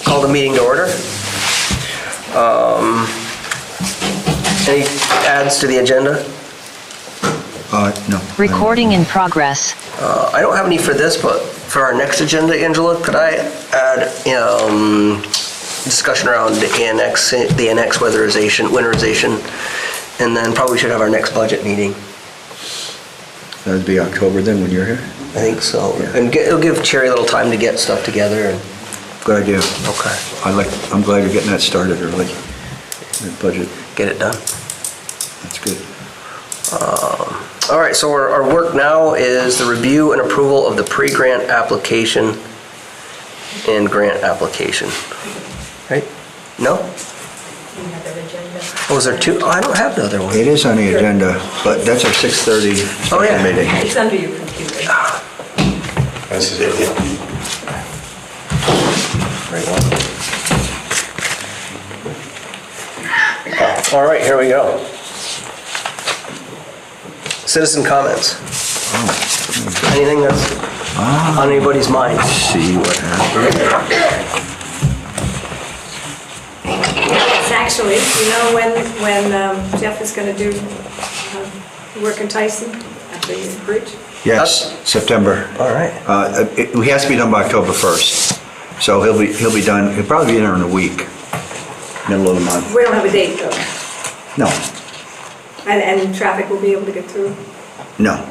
Call the meeting to order. Any adds to the agenda? No. Recording in progress. I don't have any for this, but for our next agenda, Angela, could I add discussion around the annex winterization, and then probably should have our next budget meeting. That'd be October then when you're here? I think so. Yeah. And it'll give Cherry a little time to get stuff together. And Good idea. okay. I'm glad you're getting that started early. The budget, Get it done. that's good. All right, so our work now is the review and approval of the pre-grant application and grant application. Right? No? Oh, is there two? Oh, I don't have the other one. It is on the agenda, but that's our 6:30 Oh, yeah. special meeting. It's under your computer. This is it. Right one. All right, here we go. Citizen comments. Anything that's on anybody's mind? See what happens. It's actually, you know when Jeff is going to do work in Tyson at the bridge? Yes, September. All right. He has to be done by October 1st. So he'll be done, he'll probably be there in a week, middle of the month. We don't have a date though. No, And traffic will be able to get through? no.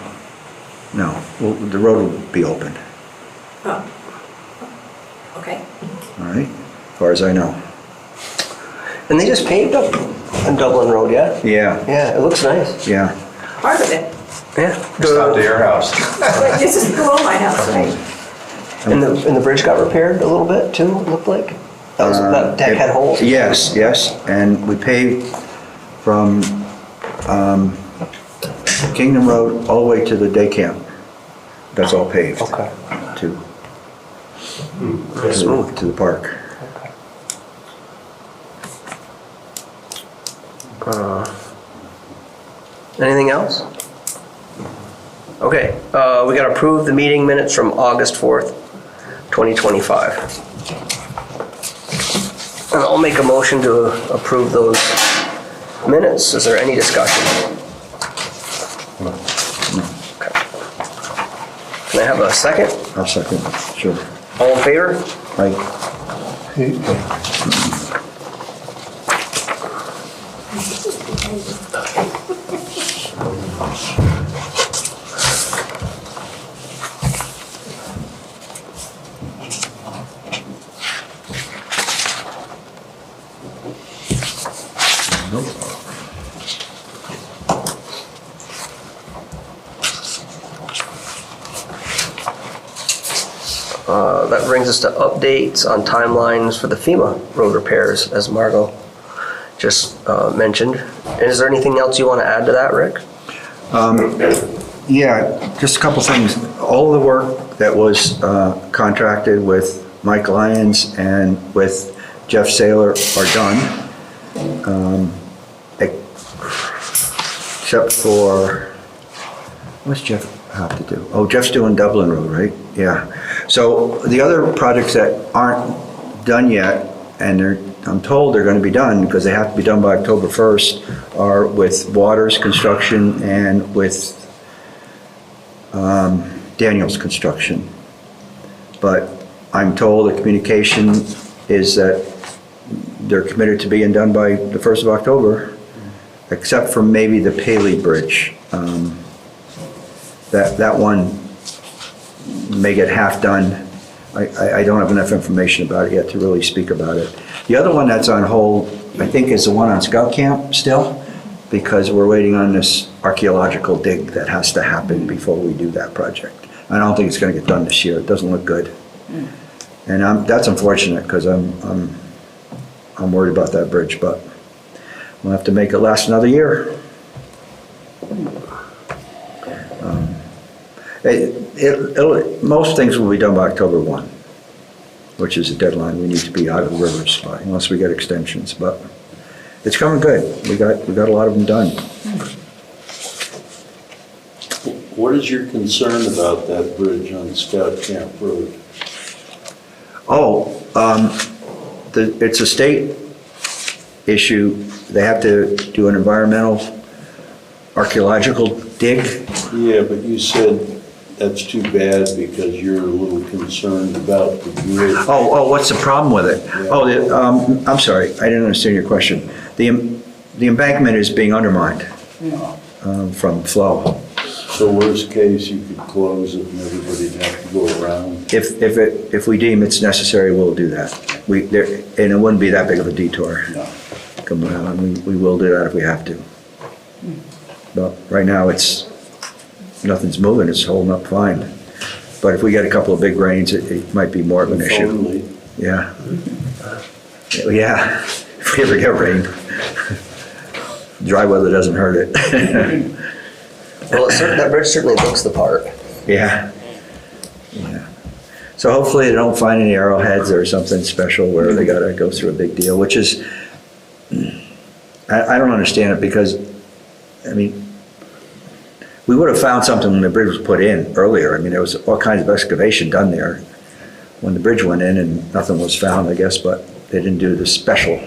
Well, the road will be open, Oh. Okay. all right, as far as I know. And they just paved up on Dublin Road, yeah? Yeah, Yeah, it looks nice. yeah. Part of it. Yeah. Stop to your house. But this is below my house, right? And the bridge got repaired a little bit too, it looked like? That deck had holes? Yes, and we paved from Kingdom Road all the way to the day camp. That's all paved. Okay. To Smooth. to the park. Anything else? Okay, we got to approve the meeting minutes from August 4th, 2025. And I'll make a motion to approve those minutes. Is there any discussion? Okay. Can I have a second? I'll second, sure. All in favor? Right. That brings us to updates on timelines for the FEMA road repairs, as Margot just mentioned. Is there anything else you want to add to that, Rick? Yeah, just a couple things. All the work that was contracted with Mike Lyons and with Jeff Saylor are done. Except for, what's Jeff have to do? Oh, Jeff's doing Dublin Road, right? Yeah. So the other projects that aren't done yet, and I'm told they're going to be done because they have to be done by October 1st, are with Waters Construction and with Daniels Construction. But I'm told the communication is that they're committed to being done by the 1st of October, except for maybe the Paley Bridge. That one may get half done. I don't have enough information about it yet to really speak about it. The other one that's on hold, I think, is the one on Scout Camp still, because we're waiting on this archaeological dig that has to happen before we do that project. I don't think it's going to get done this year. It doesn't look good. And that's unfortunate because I'm worried about that bridge, but we'll have to make it last another year. Most things will be done by October 1, which is the deadline we need to be out of the rivers by, unless we get extensions. But it's coming good. We got a lot of them done. What is your concern about that bridge on Scout Camp Road? Oh, It's a state issue. They have to do an environmental archaeological dig. Yeah, but you said that's too bad because you're a little concerned about the grid. Oh, what's the problem with it? Yeah. Oh, I'm sorry, I didn't understand your question. The embankment is being undermined from flow. So worst case, you could close it and everybody'd have to go around. If we deem it's necessary, we'll do that. And it wouldn't be that big of a detour. No. Come around, we will do that if we have to. But right now, nothing's moving, it's holding up fine. But if we get a couple of big rains, it might be more of an If issue. only. Yeah. Yeah, if we ever get rain. Dry weather doesn't hurt it. Well, that bridge certainly looks the part. Yeah. Yeah. So hopefully they don't find any arrowheads or something special where they gotta go through a big deal, which is, I don't understand it because, I mean, we would have found something when the bridge was put in earlier. I mean, there was all kinds of excavation done there when the bridge went in and nothing was found, I guess, but they didn't do the special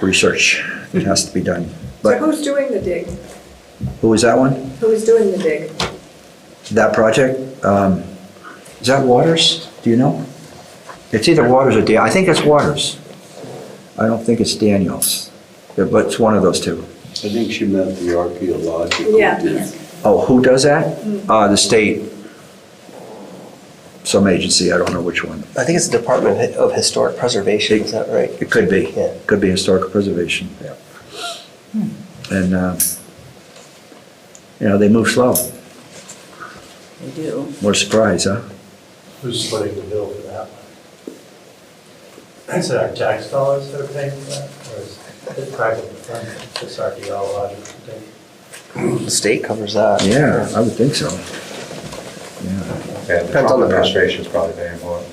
research that has to be done. So But who's doing the dig? who was that one? Who's doing the dig? That project? Is that Waters? Do you know? It's either Waters or I think it's Waters. I don't think it's Daniels, but it's one of those two. I think she meant the archaeological. Yeah. dig. Oh, who does that? The state, some agency, I don't know which one. I think it's the Department of Historic Preservation, is that right? It could be. Yeah. Could be historical preservation. Yeah. And, they move slow. They do. What a surprise, huh? Who's footing the bill for that one? Is it our tax dollars that are paying for that, or is it private fund, this archaeological thing? The state covers that. Yeah, I would think so. Yeah. Yeah, the Depends on Trump the administration's probably paying for it.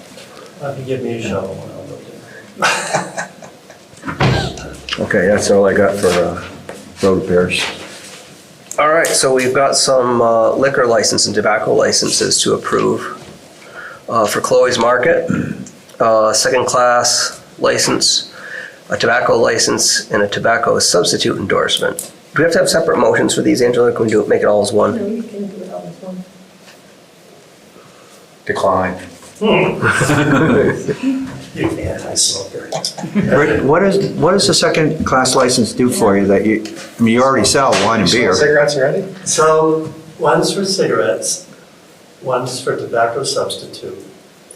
If you give me a shovel, and I'll look at it. Okay, that's all I got for road repairs. All right, so we've got some liquor license and tobacco licenses to approve for Chloe's Market, second class license, a tobacco license, and a tobacco substitute endorsement. Do we have to have separate motions for these, Angela, or can we make it all as one? No, you can do it all as one. Decline. You anti-smoker. Rick, what does the second class license do for you that you already sell wine and beer? Cigarettes already? So, one's for cigarettes, one's for tobacco substitute,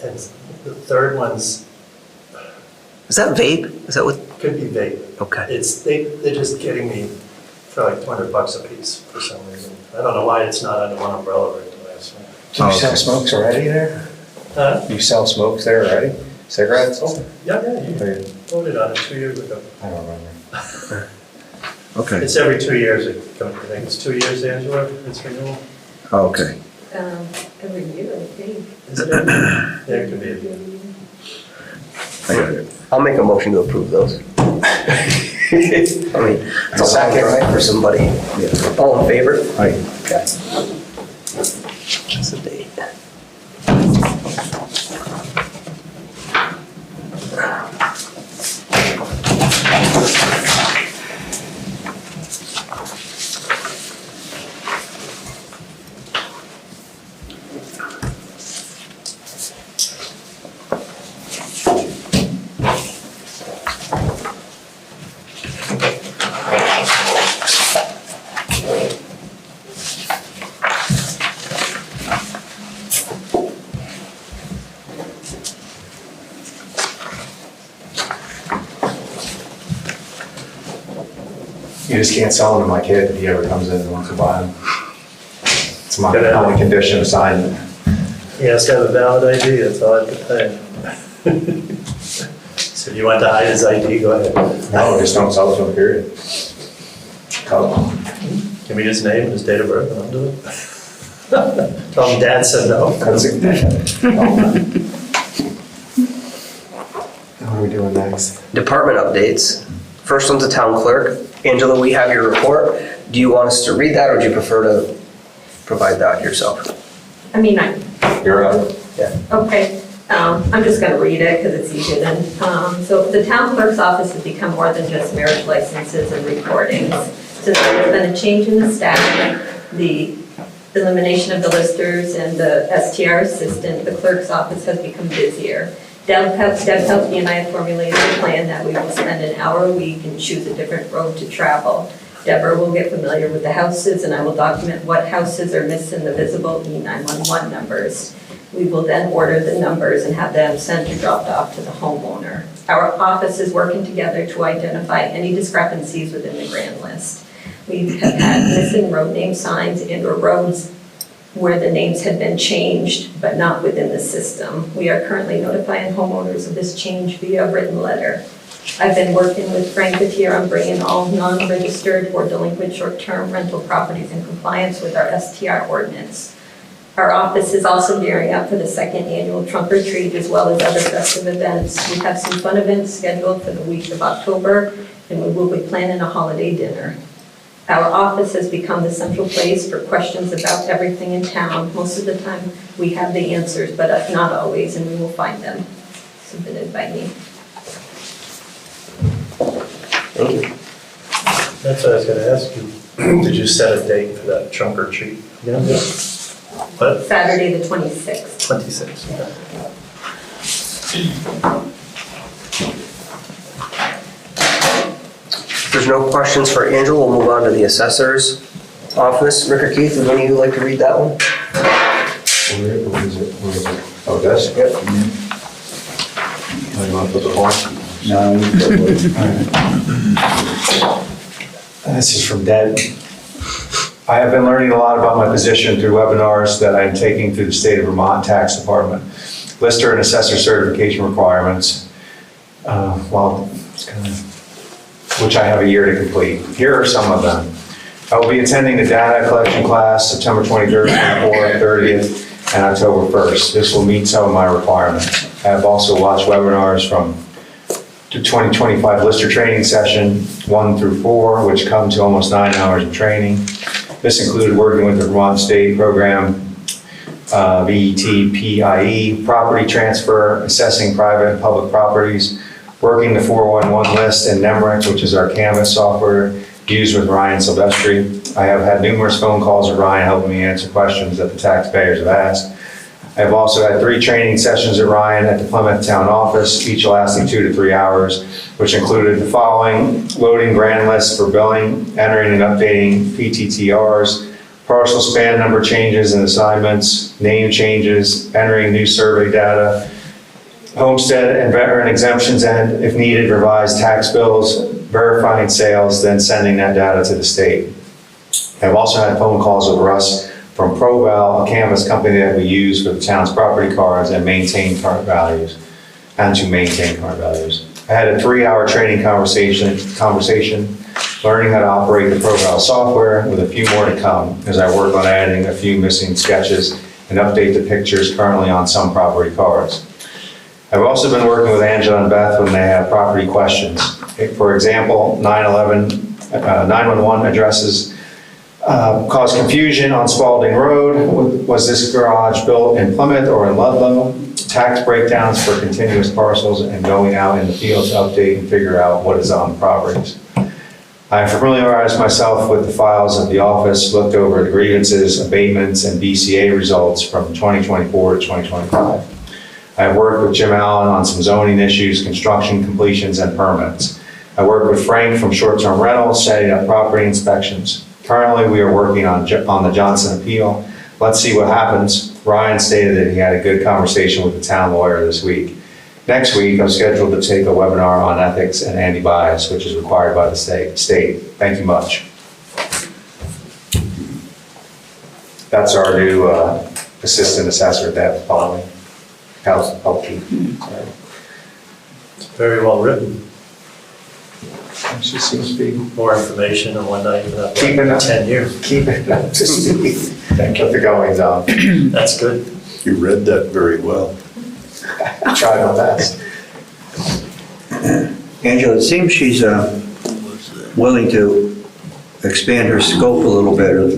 and the third one's, Is that vape? Is that what? could be vape. Okay. They're just getting me for like $200 a piece for some reason. I don't know why it's not under one umbrella right away, so. Do you sell smokes already there? Huh? You sell smokes there already? Cigarettes? Oh, yeah, you Oh, yeah. voted on it 2 years ago. I don't remember. Okay, It's every 2 years, I think it's 2 years, Angela, it's renewal. oh, okay. Every year, I think. Is it every? Yeah, it could be. I got it. I'll make a motion to approve those. I mean, it's a long drive for somebody. Yeah. All in favor? Aye. Okay. That's the date. You just can't sell them to my kid if he ever comes in and wants to buy them. It's my Good. only condition assignment. He has to have a valid ID, that's all I have to say. So if you want to hide his ID, go ahead. No, just don't sell it to him, period. Tell him. Give me his name and his date of birth, and I'll do it. Tell him Dad said no. That's it. What are we doing next? Department updates. First one's the town clerk. Angela, we have your report. Do you want us to read that, or do you prefer to provide that yourself? I mean, You're up. Yeah. okay. I'm just going to read it because it's easier than, so the town clerk's office has become more than just marriage licenses and recordings. Since there's been a change in the staff, the elimination of the listers and the STR assistant, the clerk's office has become busier. Deb Helpke and I have formulated a plan that we will spend an hour a week and choose a different road to travel. Deborah will get familiar with the houses and I will document what houses are missing the visible E911 numbers. We will then order the numbers and have them sent or dropped off to the homeowner. Our office is working together to identify any discrepancies within the grand list. We have had missing road name signs and or roads where the names had been changed but not within the system. We are currently notifying homeowners of this change via written letter. I've been working with Frank Gutierrez on bringing all non-registered or delinquent short-term rental properties in compliance with our STR ordinance. Our office is also gearing up for the second annual trunk or treat as well as other festive events. We have some fun events scheduled for the week of October and we will be planning a holiday dinner. Our office has become the central place for questions about everything in town. Most of the time we have the answers, but not always, and we will find them. Submitted by me. Thank you. That's what I was gonna ask you. Did you set a date for that trunk or treat? Yeah. What? Saturday the 26th. 26, okay. If there's no questions for Angela, we'll move on to the assessor's office. Rick or Keith, would one of you like to read that one? Where is it? Oh, this? Yep. You want to put the horse? No, This is from Deb. I have been learning a lot about my position through webinars that I'm taking through the State of Vermont Tax Department. Lister and assessor certification requirements, which I have a year to complete. Here are some of them. I will be attending the data collection class September 23rd, 24th, 30th, and October 1st. This will meet some of my requirements. I have also watched webinars from the 2025 Lister training session 1 through 4, which come to almost 9 hours of training. This included working with the Vermont State Program, VET-PIE, property transfer, assessing private and public properties, working the 411 list and NEMRIC, which is our Canvas software used with Ryan Silvestri. I have had numerous phone calls with Ryan helping me answer questions that the taxpayers have asked. I have also had 3 training sessions at Ryan at the Plymouth Town office, each lasting 2 to 3 hours, which included the following: loading grand lists for billing, entering and updating PTTRs, parcel span number changes and assignments, name changes, entering new survey data, homestead and veteran exemptions, and if needed, revised tax bills, verifying sales, then sending that data to the state. I've also had phone calls with Russ from ProVal, a Canvas company that we use for the town's property cards and maintain card values, and to maintain card values. I had a 3-hour training conversation learning how to operate the ProVal software, with a few more to come as I work on adding a few missing sketches and update the pictures currently on some property cards. I've also been working with Angela and Beth when they have property questions. For example, 911 addresses caused confusion on Spalding Road. Was this garage built in Plymouth or in Ludlow? Tax breakdowns for continuous parcels and going out in the field to update and figure out what is on the properties. I familiarized myself with the files of the office, looked over the grievances, abatements, and BCA results from 2024 to 2025. I have worked with Jim Allen on some zoning issues, construction completions, and permits. I worked with Frank from short-term rentals, setting up property inspections. Currently, we are working on the Johnson appeal. Let's see what happens. Ryan stated that he had a good conversation with the town lawyer this week. Next week, I'm scheduled to take a webinar on ethics and anti-bias, which is required by the state. Thank you much. That's our new assistant assessor that following. Helpkeep. It's very well written. She seems to be More information and whatnot, even after keeping up 10 years. Keeping up to speed. Thank you for the goings on. That's good. You read that very well. Try my best. Angela, it seems she's willing to expand her scope a little bit of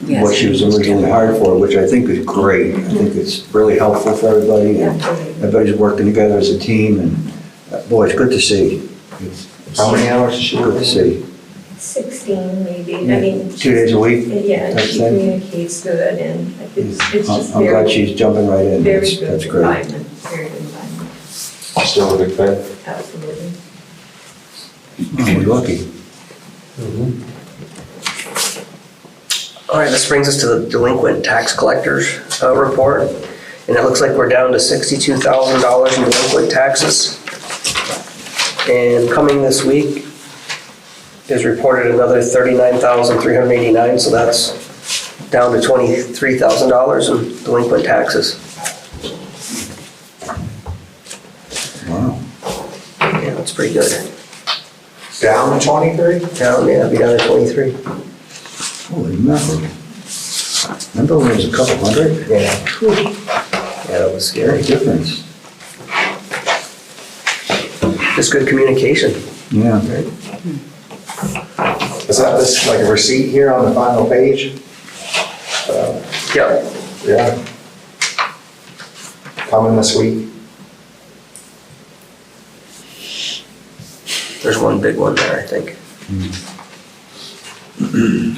Yes. what she was originally hired for, which I think is great. I think it's really helpful for everybody. and Everybody's working together as a team, and boy, it's good to see. It's How many hours is she good to working? see. 16 maybe, I mean. 2 days a week? Yeah, type she thing? communicates good, and it's just I'm glad very, she's jumping right in. very That's good great. environment, very good environment, Still a big fit? absolutely. We're lucky. All right, this brings us to the delinquent tax collectors report. And it looks like we're down to $62,000 in delinquent taxes. And coming this week is reported another $39,389, so that's down to $23,000 in delinquent taxes. Wow. Yeah, that's pretty good. Down 23? Down, yeah, be down to 23. Holy mackerel. Remember when it was a couple hundred? Yeah. Yeah, that was scary. Great difference. Just good communication. Yeah. Is that this, like a receipt here on the final page? Yep. Yeah. Coming this week? There's one big one there, I think.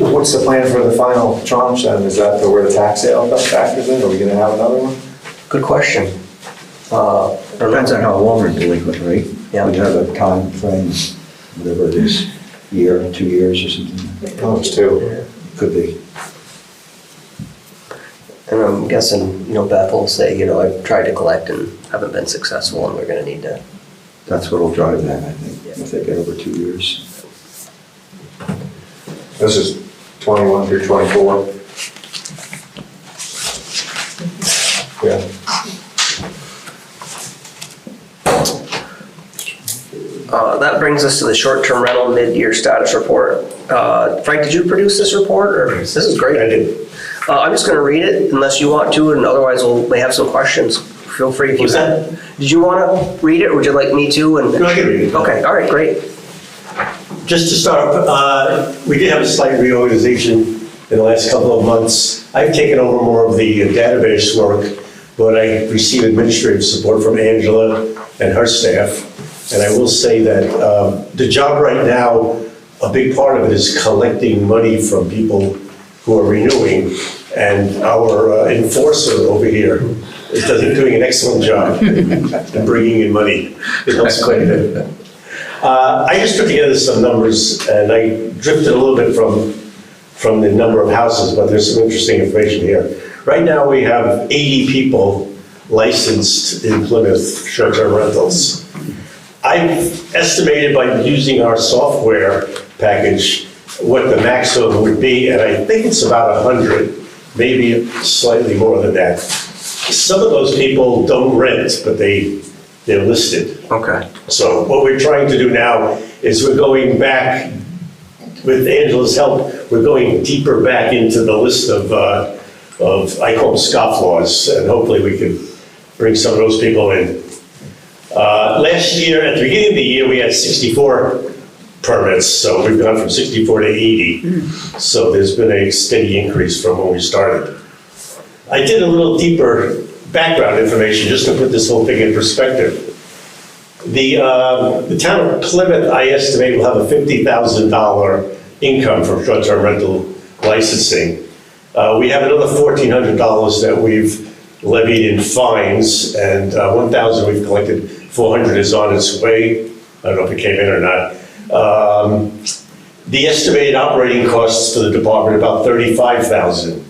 What's the plan for the final tranche then? Is that where the tax sale factors in? Are we gonna have another one? Good question. Depends on how long we're delinquent, right? Yeah. We have a time frame, whatever it is, year, 2 years or something. Oh, it's two. Could be. And I'm guessing, Beth will say, I've tried to collect and haven't been successful, and we're gonna need to. That's what'll drive that, I think, if they get over 2 years. This is 21 through 24. Yeah. That brings us to the short-term rental mid-year status report. Frank, did you produce this report, or, this is great. I did. I'm just gonna read it unless you want to, and otherwise we may have some questions. Feel free if you. What's that? Did you wanna read it, or would you like me to? No, I can read it. Okay, all right, great. Just to start, we did have a slight reorganization in the last couple of months. I've taken over more of the database work, but I received administrative support from Angela and her staff. And I will say that the job right now, a big part of it is collecting money from people who are renewing. And our enforcer over here is doing an excellent job in bringing in money. It helps quite a bit. I just put together some numbers, and I drifted a little bit from the number of houses, but there's some interesting information here. Right now, we have 80 people licensed in Plymouth short-term rentals. I've estimated by using our software package what the maximum would be, and I think it's about 100, maybe slightly more than that. Some of those people don't rent, but they're listed. Okay. So what we're trying to do now is we're going back, with Angela's help, we're going deeper back into the list of I call them scofflaws, and hopefully we can bring some of those people in. Last year, at the beginning of the year, we had 64 permits, so we've gone from 64 to 80. So there's been a steady increase from when we started. I did a little deeper background information just to put this whole thing in perspective. The town of Plymouth, I estimate, will have a $50,000 income from short-term rental licensing. We have another $1,400 that we've levied in fines, and $1,000 we've collected. $400 is on its way. I don't know if it came in or not. The estimated operating costs for the department are about $35,000.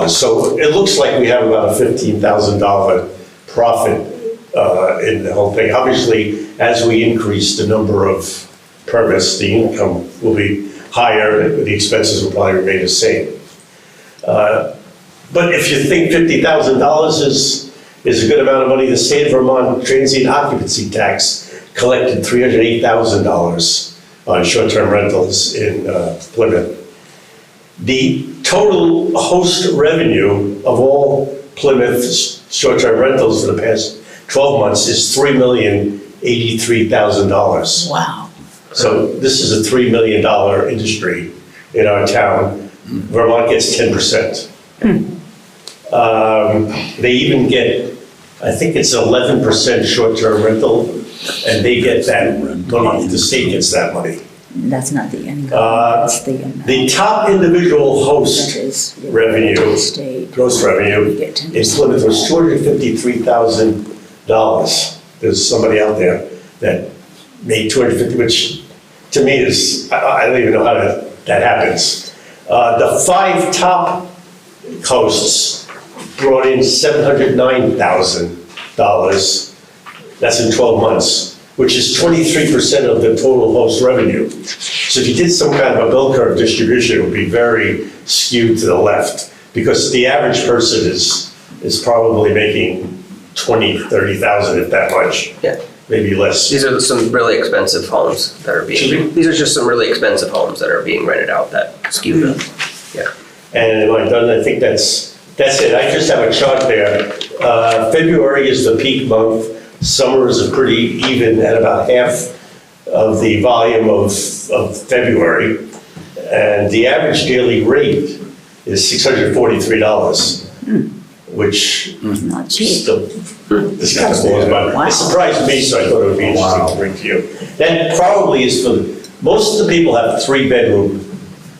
So it looks like we have about a $15,000 profit in the whole thing. Obviously, as we increase the number of permits, the income will be higher, the expenses will probably remain the same. But if you think $50,000 is a good amount of money, the state of Vermont transient occupancy tax collected $308,000 on short-term rentals in Plymouth. The total host revenue of all Plymouth short-term rentals for the past 12 months is $3,083,000. Wow. So this is a $3 million industry in our town. Vermont gets 10%. They even get, I think it's 11% short-term rental, and they get that money, the state gets that money. That's not the income, that's the amount. The top individual host That is revenue, state. gross revenue, We get 10%. in Plymouth was $253,000. There's somebody out there that made 250, which to me is, I don't even know how that happens. The 5 top hosts brought in $709,000. That's in 12 months, which is 23% of the total host revenue. So if you did some kind of a bell curve distribution, it would be very skewed to the left, because the average person is probably making 20, 30,000, if that much. Yeah. Maybe less. These are some really expensive homes that are Excuse me? these are just some really expensive homes that are being rented out that skew them. Yeah. And am I done? I think that's it. I just have a chart there. February is the peak month. Summer is pretty even at about half of the volume of February. And the average daily rate is $643, which Not cheap. still, this kind of blows my mind. It surprised me, so I thought it would be interesting to bring to you. That probably is most of the people have 3-bedroom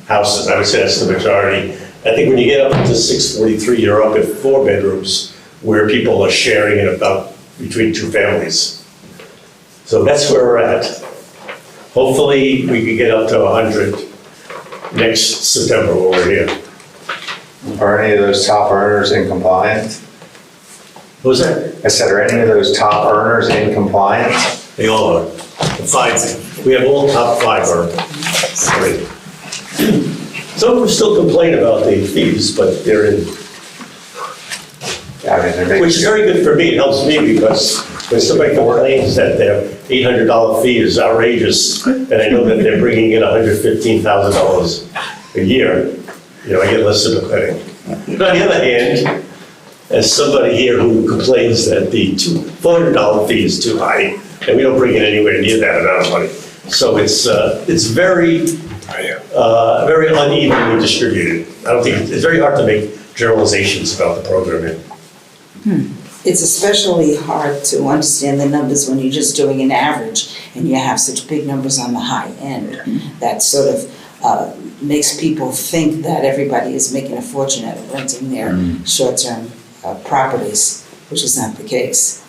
houses. I would say that's the majority. I think when you get up to 643, you're up at 4 bedrooms where people are sharing it about between 2 families. So that's where we're at. Hopefully, we can get up to 100 next September when we're here. Are any of those top earners in compliance? What was that? I said, are any of those top earners in compliance? They all are. The 5, we have all top 5 are great. Some of them still complain about the fees, but they're in. I mean, they're making- Which is very good for me, it helps me, because when somebody complains that their $800 fee is outrageous, and I know that they're bringing in $115,000 a year, I get less sympathetic. But on the other hand, as somebody here who complains that the $400 fee is too high, and we don't bring in anywhere near that amount of money. So it's very unevenly distributed. I don't think, it's very hard to make generalizations about the program. It's especially hard to understand the numbers when you're just doing an average and you have such big numbers on the high end. That sort of makes people think that everybody is making a fortune out of renting their short-term properties, which is not the case.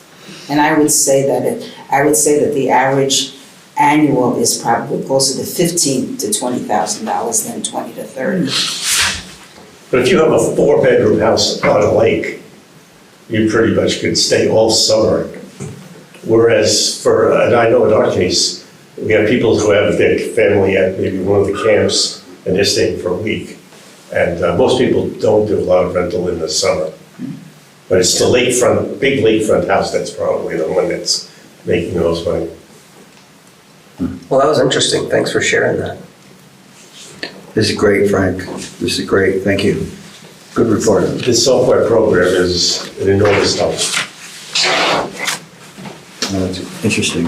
And I would say that the average annual is probably closer to $15,000 to $20,000 than $20,000 to $30,000. But if you have a 4-bedroom house on a lake, you pretty much could stay all summer. Whereas and I know in our case, we have people who have their family at maybe one of the camps and they're staying for a week. And most people don't do a lot of rental in the summer. But it's the big lakefront house that's probably the one that's making the most money. Well, that was interesting. Thanks for sharing that. This is great, Frank. This is great. Thank you. Good report. This software program is an enormous help. That's interesting.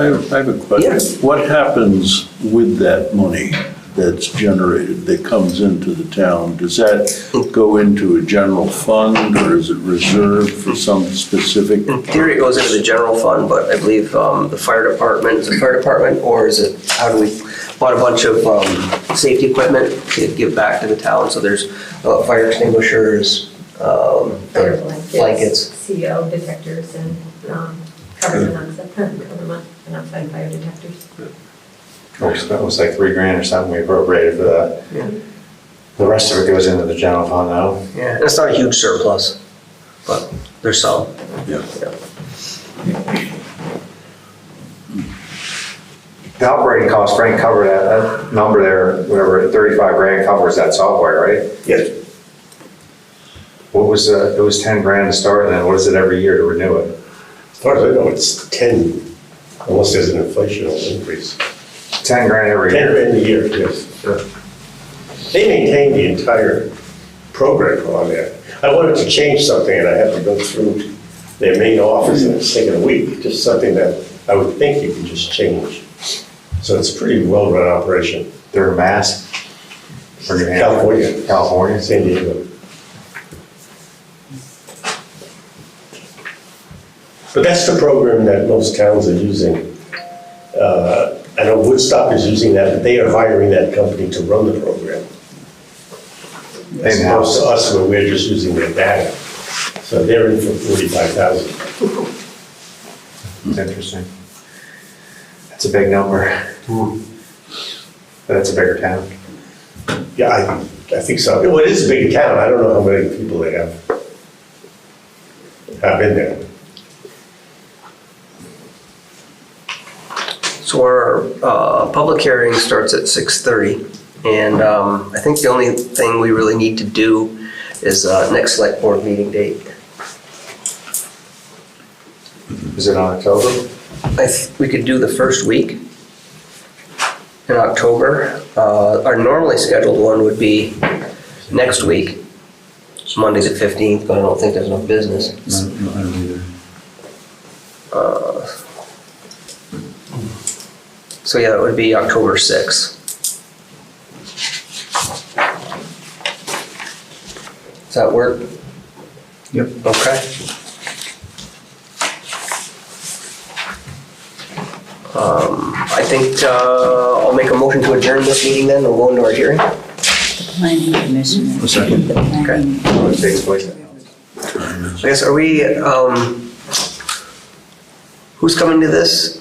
I have a question. Yes. What happens with that money that's generated, that comes into the town? Does that go into a general fund, or is it reserved for some specific? In theory, it goes into the general fund, but I believe the fire department, is it fire department, or is it, how do we, bought a bunch of safety equipment to give back to the town, so there's fire extinguishers, Fire blankets. CO detectors and cover monoxide fire detectors. That was like $3,000 or something we appropriated for that. Yeah. The rest of it goes into the general fund now. Yeah, and it's not a huge surplus, but there's some. Yeah. The operating cost, Frank covered that number there, whatever, $35,000 covers that software, right? Yes. What was, it was $10,000 to start, and then what is it every year to renew it? As far as I know, it's 10, unless there's an inflational increase. $10,000 every year. 10 grand a year, yes. They maintain the entire program on there. I wanted to change something and I had to go through their main office and it's taken a week, just something that I would think you can just change. So it's a pretty well-run operation. They're a mass. For New Hampshire? California. California. San Diego. But that's the program that most towns are using. I know Woodstock is using that, but they are hiring that company to run the program. As opposed to us, where we're just using their data. So they're in for $45,000. It's interesting. That's a big number. But it's a bigger town. Yeah, I think so. Well, it is a big town. I don't know how many people they have in there. So our public hearing starts at 6:30, and I think the only thing we really need to do is next select board meeting date. Is it on October? We could do the first week in October. Our normally scheduled one would be next week. Monday's the 15th, but I don't think there's enough business. No, I don't either. So yeah, it would be October 6th. Does that work? Yep. Okay. I think I'll make a motion to adjourn this meeting then, we'll go into our hearing. Planning commission. A second. The planning- Oh, it takes place. I guess, are we, who's coming to this?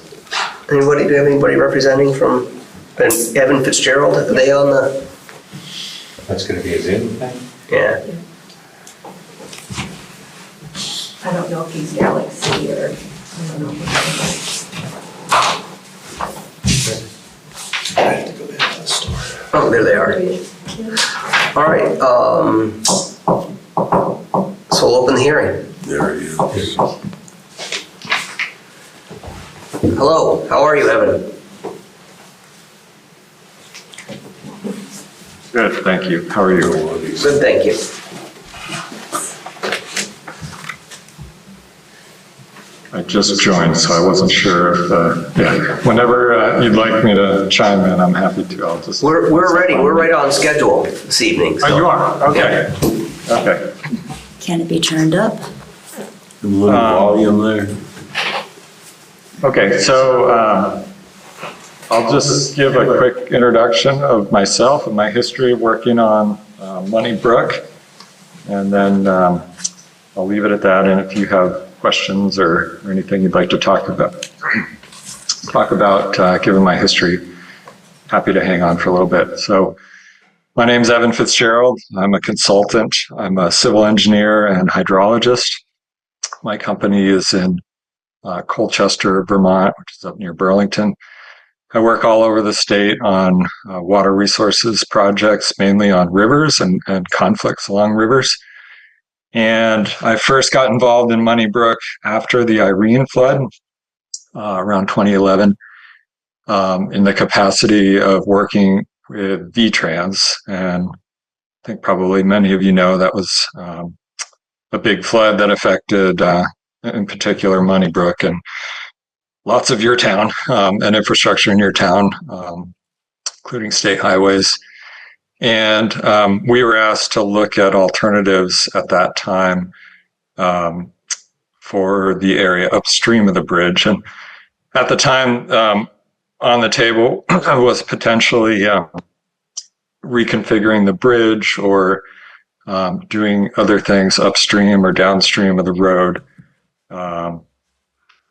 Anybody, do you have anybody representing from, Evan Fitzgerald, are they on the, That's gonna be a Zoom thing? yeah. I don't know if he's Galaxy or, I don't know. Oh, there they are. All right, so we'll open the hearing. There he is. Hello, how are you, Evan? Good, thank you. How are you? Good, thank you. I just joined, so I wasn't sure if, yeah, whenever you'd like me to chime in, I'm happy to. I'll just. We're ready, we're right on schedule this evening. Oh, so- you are? Okay. Yeah. Okay. Can it be turned up? A little volume there. Okay, so I'll just give a quick introduction of myself and my history of working on Money Brook, and then I'll leave it at that. And if you have questions or anything you'd like to talk about, given my history, happy to hang on for a little bit. So my name's Evan Fitzgerald. I'm a consultant. I'm a civil engineer and hydrologist. My company is in Colchester, Vermont, which is up near Burlington. I work all over the state on water resources projects, mainly on rivers and conflicts along rivers. And I first got involved in Money Brook after the Irene flood around 2011 in the capacity of working with VTrans. And I think probably many of you know that was a big flood that affected, in particular, Money Brook and lots of your town and infrastructure in your town, including state highways. And we were asked to look at alternatives at that time for the area upstream of the bridge. And at the time, on the table was potentially reconfiguring the bridge or doing other things upstream or downstream of the road,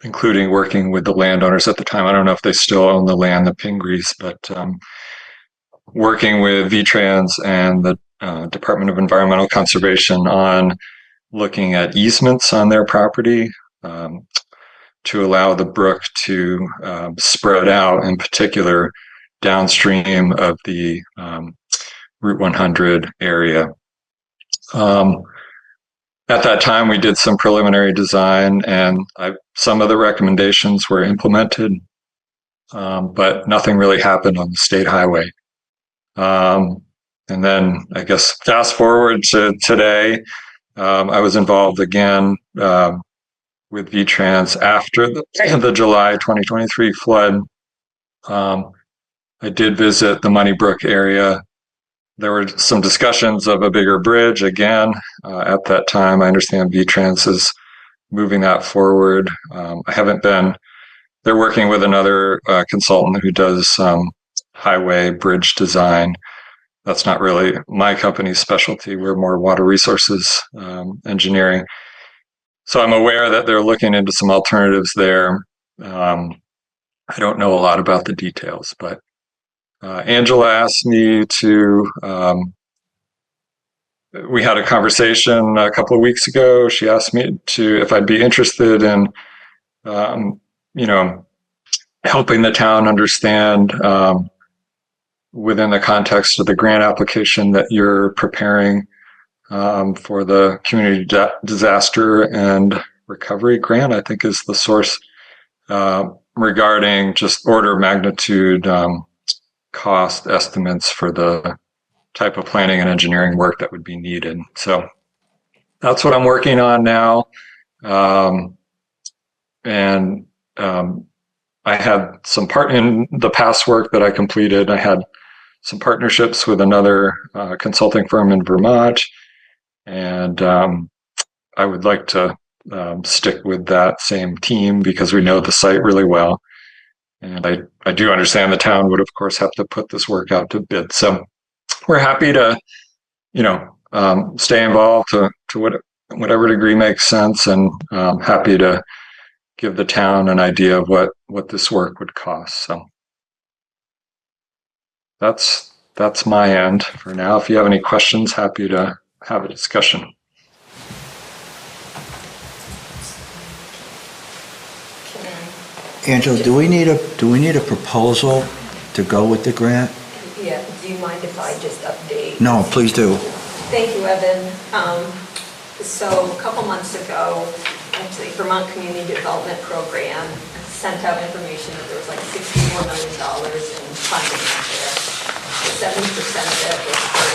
including working with the landowners at the time. I don't know if they still own the land, the Pingrees, but working with VTrans and the Department of Environmental Conservation on looking at easements on their property to allow the brook to spread out, in particular downstream of the Route 100 area. At that time, we did some preliminary design, and some of the recommendations were implemented, but nothing really happened on the state highway. And then, I guess, fast forward to today, I was involved again with with VTrans after the July 2023 flood. I did visit the Moneybrook area. There were some discussions of a bigger bridge again. At that time, I understand VTrans is moving that forward. I haven't been, they're working with another consultant who does highway bridge design. That's not really my company's specialty. We're more water resources engineering. So I'm aware that they're looking into some alternatives there. I don't know a lot about the details, but Angela asked me to, we had a conversation a couple of weeks ago. She asked me if I'd be interested in, helping the town understand within the context of the grant application that you're preparing for the Community Disaster and Recovery Grant, I think is the source, regarding just order of magnitude cost estimates for the type of planning and engineering work that would be needed. So that's what I'm working on now. I had some in the past work that I completed, I had some partnerships with another consulting firm in Vermont. And I would like to stick with that same team because we know the site really well. And I do understand the town would, of course, have to put this work out to bid. So we're happy to, stay involved to whatever degree makes sense, and happy to give the town an idea of what this work would cost. So that's my end for now. If you have any questions, happy to have a discussion. Angela, do we need a proposal to go with the grant? Yeah, do you mind if I just update? No, please do. Thank you, Evan. So a couple months ago, actually, Vermont Community Development Program sent out information that there was like $64 million in funding out there. 70% of it was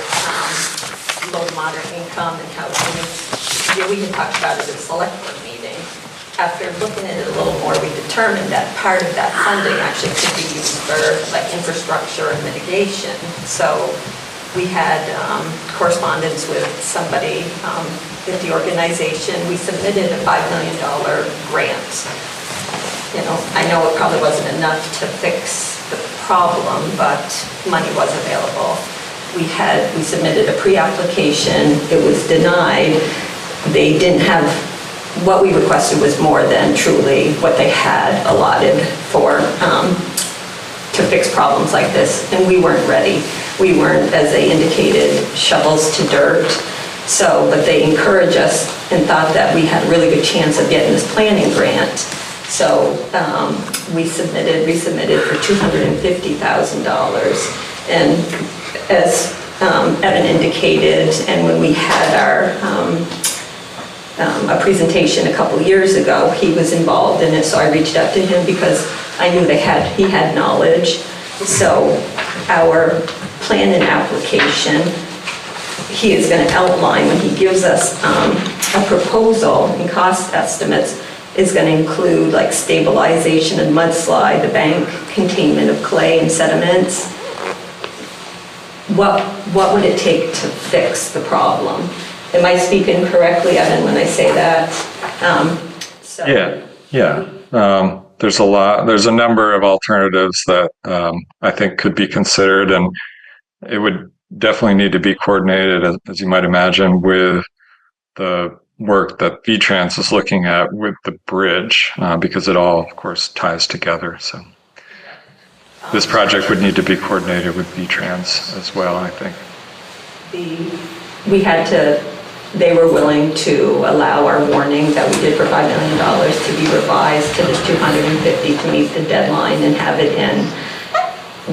for low to moderate income and housing. Yeah, we had talked about it at the select board meeting. After looking at it a little more, we determined that part of that funding actually could be used for like infrastructure and mitigation. So we had correspondence with somebody at the organization. We submitted a $5 million grant. I know it probably wasn't enough to fix the problem, but money was available. We submitted a pre-application. It was denied. They didn't have, what we requested was more than truly what they had allotted for to fix problems like this, and we weren't ready. We weren't, as they indicated, shovels to dirt. So, but they encouraged us and thought that we had a really good chance of getting this planning grant. So we resubmitted for $250,000. And as Evan indicated, and when we had our a presentation a couple years ago, he was involved in it, so I reached out to him because I knew he had knowledge. So our plan and application, he is going to outline when he gives us a proposal and cost estimates, is going to include like stabilization and mudslide, the bank containment of clay and sediments. What would it take to fix the problem? Am I speaking correctly, Evan, when I say that? Yeah. There's a number of alternatives that I think could be considered, and it would definitely need to be coordinated, as you might imagine, with the work that VTrans is looking at with the bridge, because it all, of course, ties together. So this project would need to be coordinated with VTrans as well, I think. They were willing to allow our warning that we did for $5 million to be revised to this 250 to meet the deadline and have it in.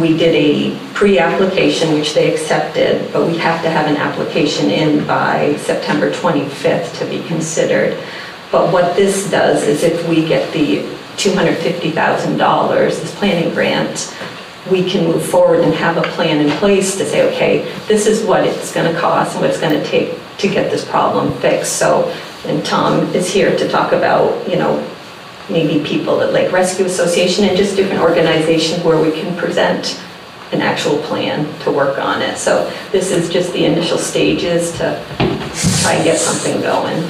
We did a pre-application, which they accepted, but we have to have an application in by September 25th to be considered. But what this does is if we get the $250,000, this planning grant, we can move forward and have a plan in place to say, okay, this is what it's going to cost and what it's going to take to get this problem fixed. So And Tom is here to talk about, maybe people at Lake Rescue Association and just different organizations where we can present an actual plan to work on it. So this is just the initial stages to try and get something going.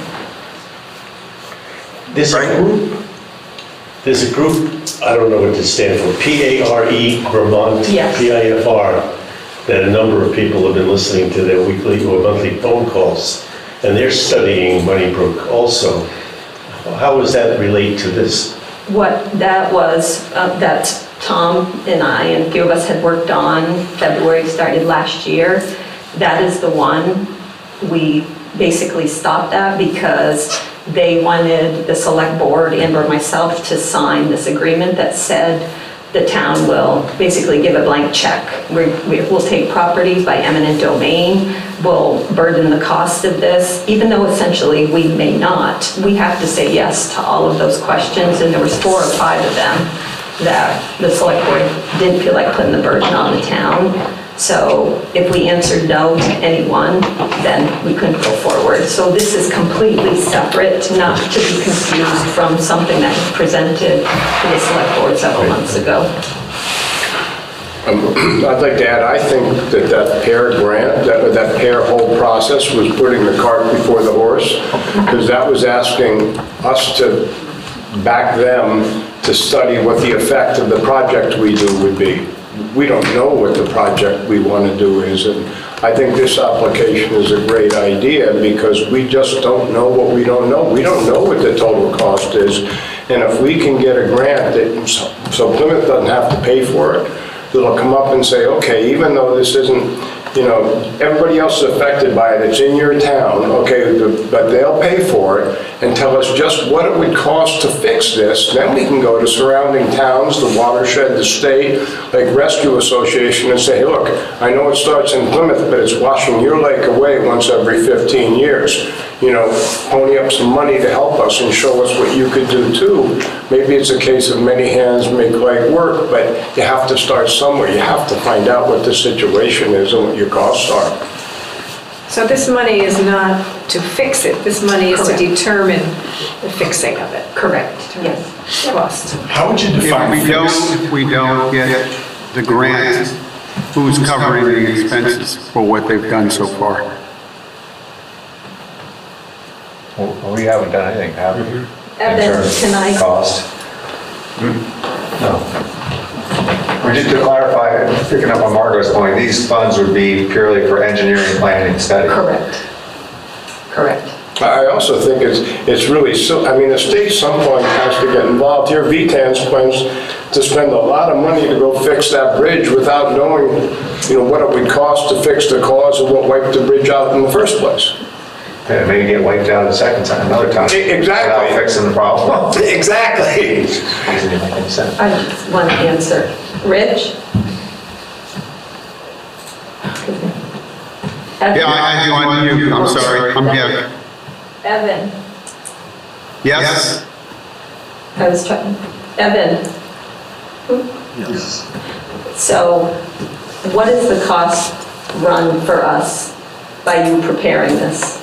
There's a group, I don't know what this stands for, PARE Vermont, Yes. PIFR, that a number of people have been listening to their weekly or monthly phone calls, and they're studying Moneybrook also. How does that relate to this? What that was, that Tom and I and a few of us had worked on, February started last year, that is the one. We basically stopped that because they wanted the select board and or myself to sign this agreement that said the town will basically give a blank check. We'll take property by eminent domain, we'll burden the cost of this, even though essentially we may not. We have to say yes to all of those questions, and there was 4 or 5 of them that the select board didn't feel like putting the burden on the town. So if we answered no to anyone, then we couldn't go forward. So this is completely separate, not to be confused from something that was presented to the select board several months ago. I'd like to add, I think that PAIR grant, that PAIR whole process was putting the cart before the horse, because that was asking us to back them to study what the effect of the project we do would be. We don't know what the project we want to do is, and I think this application is a great idea because we just don't know what we don't know. We don't know what the total cost is, and if we can get a grant that, so Plymouth doesn't have to pay for it, that'll come up and say, okay, even though this isn't, everybody else is affected by it, it's in your town, okay, but they'll pay for it and tell us just what it would cost to fix this. Then we can go to surrounding towns, the watershed, the state, Lake Rescue Association, and say, hey, look, I know it starts in Plymouth, but it's washing your lake away once every 15 years. Pony up some money to help us and show us what you could do too. Maybe it's a case of many hands make light work, but you have to start somewhere. You have to find out what the situation is and what your costs are. So this money is not to fix it, this money is to Correct. determine the fixing of it. Correct, yes. Cost. How would you define if we don't get the grant, who's covering the expenses for what they've done so far? Well, we haven't done anything, have we? Evan, In terms can I- of cost? No. Just to clarify, picking up on Margot's point, these funds would be purely for engineering, planning, and study. Correct. Correct. I also think it's really, the state at some point has to get involved here. VTAN's plans to spend a lot of money to go fix that bridge without knowing, what it would cost to fix the cause of what wiped the bridge out in the first place. And maybe get wiped out a second time, another time. Exactly. Without fixing the problem. Exactly. Doesn't even make any sense. I just want to answer. Rich? Yeah, I had you on mute, I'm sorry, I'm here. Evan, Yes? I was trying, Evan, Yes. so what is the cost run for us by you preparing this?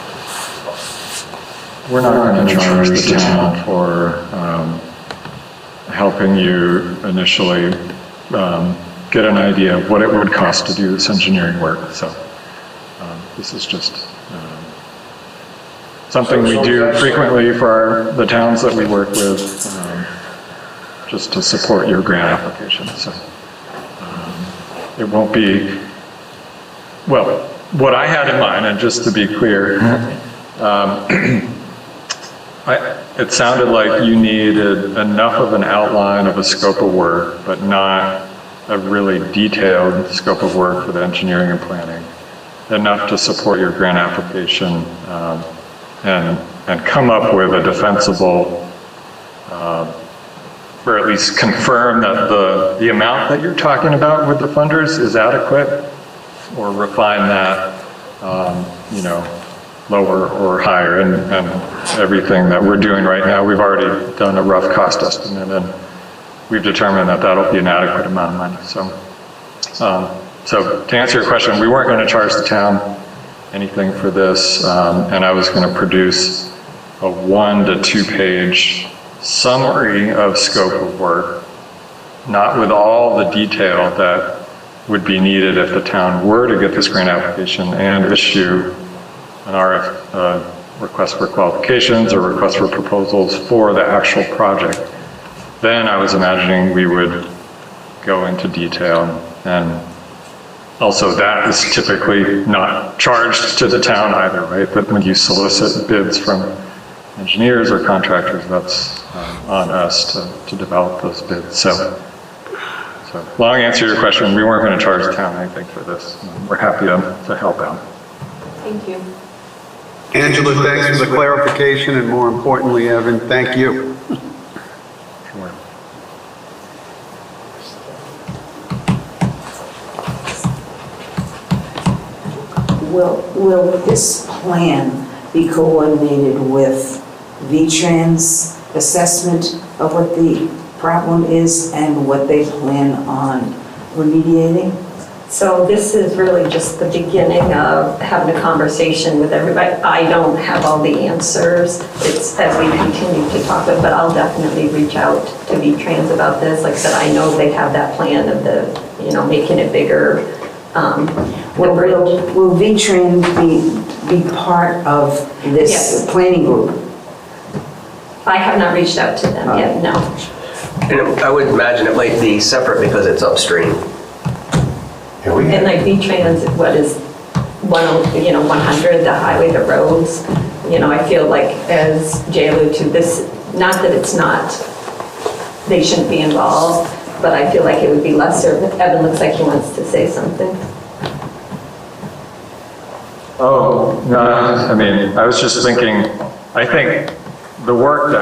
We're not going to charge the town for helping you initially get an idea of what it would cost to do this engineering work. So this is just something we do frequently for the towns that we work with, just to support your grant application. So it won't be, well, what I had in mind, and just to be clear, it sounded like you needed enough of an outline of a scope of work, but not a really detailed scope of work for the engineering and planning, enough to support your grant application, and come up with a defensible, or at least confirm that the amount that you're talking about with the funders is adequate, or refine that, lower or higher, and everything that we're doing right now, we've already done a rough cost estimate, and we've determined that that'll be an adequate amount of money. So to answer your question, we weren't going to charge the town anything for this, and I was going to produce a 1 to 2 page summary of scope of work, not with all the detail that would be needed if the town were to get this grant application and issue an request for qualifications or request for proposals for the actual project. Then I was imagining we would go into detail, and also that is typically not charged to the town either, right? But when you solicit bids from engineers or contractors, that's on us to develop those bids. So long answer to your question, we weren't going to charge the town anything for this. We're happy to help out. Thank you. Angela, thanks for the clarification, and more importantly, Evan, thank you. Sure. Will this plan be coordinated with V-Trans assessment of what the problem is and what they plan on remediating? So this is really just the beginning of having a conversation with everybody. I don't have all the answers. It's as we continue to talk with, but I'll definitely reach out to V-Trans about this. Like I said, I know they have that plan of making it bigger. Will V-Trans be part of this Yes. planning group? I have not reached out to them yet, no. And I would imagine it might be separate because it's upstream. And like V-Trans, what is 100, the highway, the roads, I feel like, as Jay alluded to, this, not that it's not, they shouldn't be involved, but I feel like it would be lesser. Evan looks like he wants to say something. Oh, no, I mean, I was just thinking, I think the work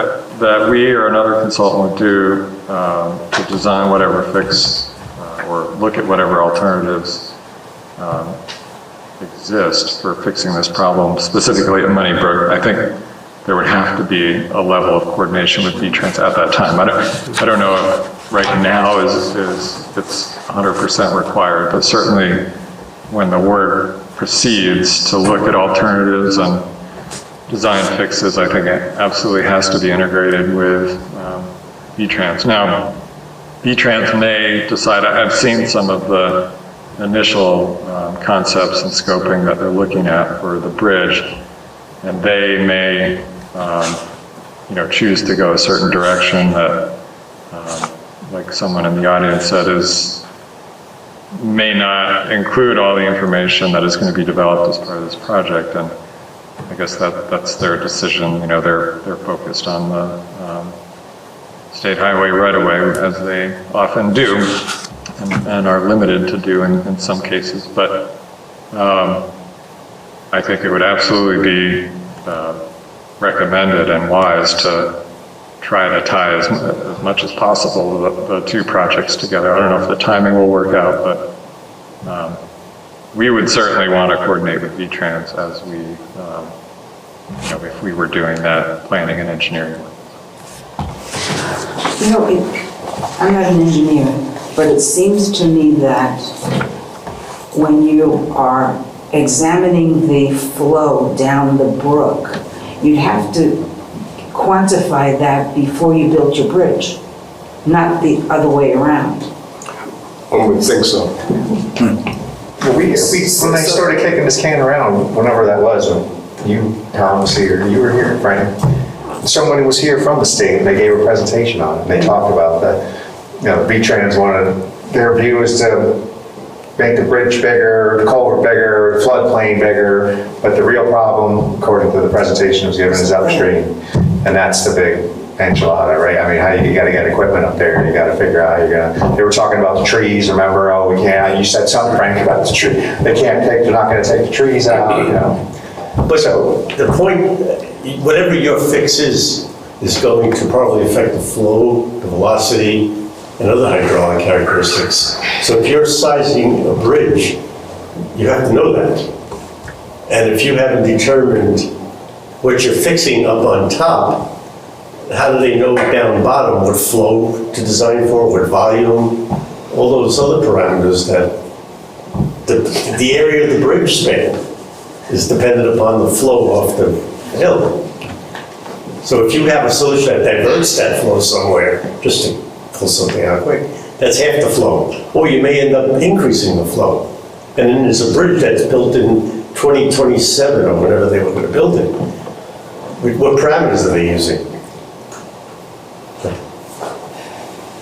that we or another consultant would do to design whatever fix or look at whatever alternatives exist for fixing this problem, specifically at Moneybrook, I think there would have to be a level of coordination with V-Trans at that time. I don't know if right now it's 100% required, but certainly when the work proceeds to look at alternatives and design fixes, I think it absolutely has to be integrated with V-Trans. Now, V-Trans may decide, I've seen some of the initial concepts and scoping that they're looking at for the bridge, and they may choose to go a certain direction that, like someone in the audience said, may not include all the information that is going to be developed as part of this project. And I guess that's their decision. They're focused on the state highway right-of-way, as they often do, and are limited to do in some cases. But I think it would absolutely be recommended and wise to try to tie as much as possible the two projects together. I don't know if the timing will work out, but we would certainly want to coordinate with V-Trans as we, if we were doing that planning and engineering work. I'm not an engineer, but it seems to me that when you are examining the flow down the brook, you'd have to quantify that before you built your bridge, not the other way around. One would think so. Well, when they started kicking this can around, whenever that was, when you, Tom, was here, you were here, Frank. Someone was here from the state, and they gave a presentation on it, and they talked about that, V-Trans wanted, their view is to make the bridge bigger, the culvert bigger, the floodplain bigger, but the real problem, according to the presentation that was given, is upstream, and that's the big enchilada, right? I mean, you gotta get equipment up there, you gotta figure out how you're gonna, they were talking about the trees, remember, we can't, you said something, Frank, about the tree, they're not gonna take the trees out, But the point, whatever your fix is going to probably affect the flow, the velocity, and other hydraulic characteristics. So if you're sizing a bridge, you have to know that. And if you haven't determined what you're fixing up on top, how do they know down bottom what flow to design for, what volume, all those other parameters that the area of the bridge span is dependent upon the flow off the hill. So if you have a solution that diverts that flow somewhere, just to pull something out quick, that's half the flow. Or you may end up increasing the flow. And then there's a bridge that's built in 2027 or whatever they were going to build it. What parameters are they using?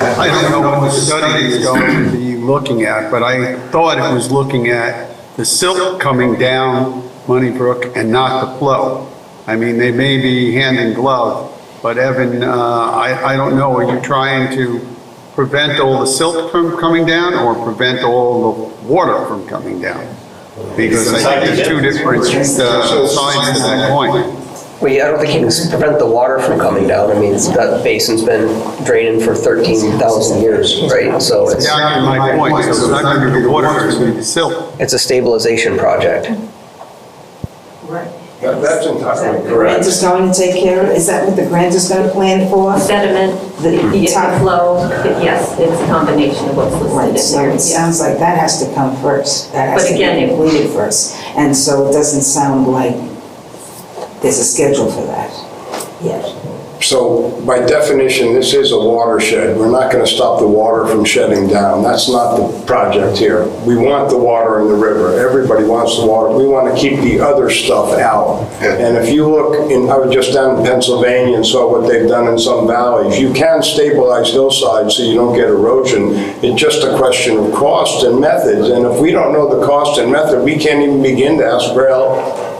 I don't know what the study is going to be looking at, but I thought it was looking at the silt coming down Moneybrook and not the flow. I mean, they may be hand in glove, but Evan, I don't know, are you trying to prevent all the silt from coming down or prevent all the water from coming down? Because I think there's two different sides to that coin. Well, yeah, I don't think you can prevent the water from coming down. I mean, that basin's been draining for 13,000 years, right? So it's, Exactly my point, so it's not going to be water, it's going to be silt. it's a stabilization project. That's entirely Grant correct. is going to take care of, is that what the grant is going to plan for? Sediment, the top flow, yes, it's a combination of what's Right, listed so in there. it sounds like that has to come first. That has But to again, be completed first. And so it doesn't sound like there's a schedule for that yet. So by definition, this is a watershed. We're not going to stop the water from shedding down. That's not the project here. We want the water in the river. Everybody wants the water. We want to keep the other stuff out. And if you look, I was just down in Pennsylvania and saw what they've done in some valleys. You can stabilize hillsides so you don't get erosion. It's just a question of cost and methods. And if we don't know the cost and method, we can't even begin to ask for help.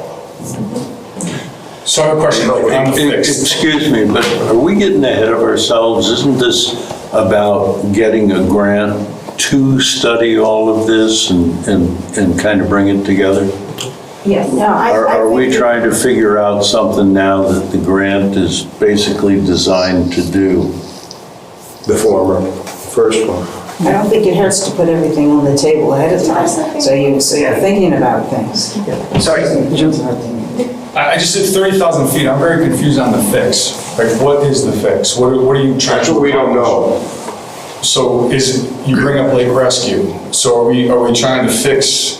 So I have a question on the fix. Excuse me, but are we getting ahead of ourselves? Isn't this about getting a grant to study all of this and kind of bring it together? Yes. No, Are we trying to figure out something now that the grant is basically designed to do? The former, first one. I don't think it hurts to put everything on the table ahead of time. So you're thinking about things. Sorry. I just said 30,000 feet. I'm very confused on the fix. Like, what is the fix? What are you trying That's to what we don't know. So you bring up Lake Rescue. So are we trying to fix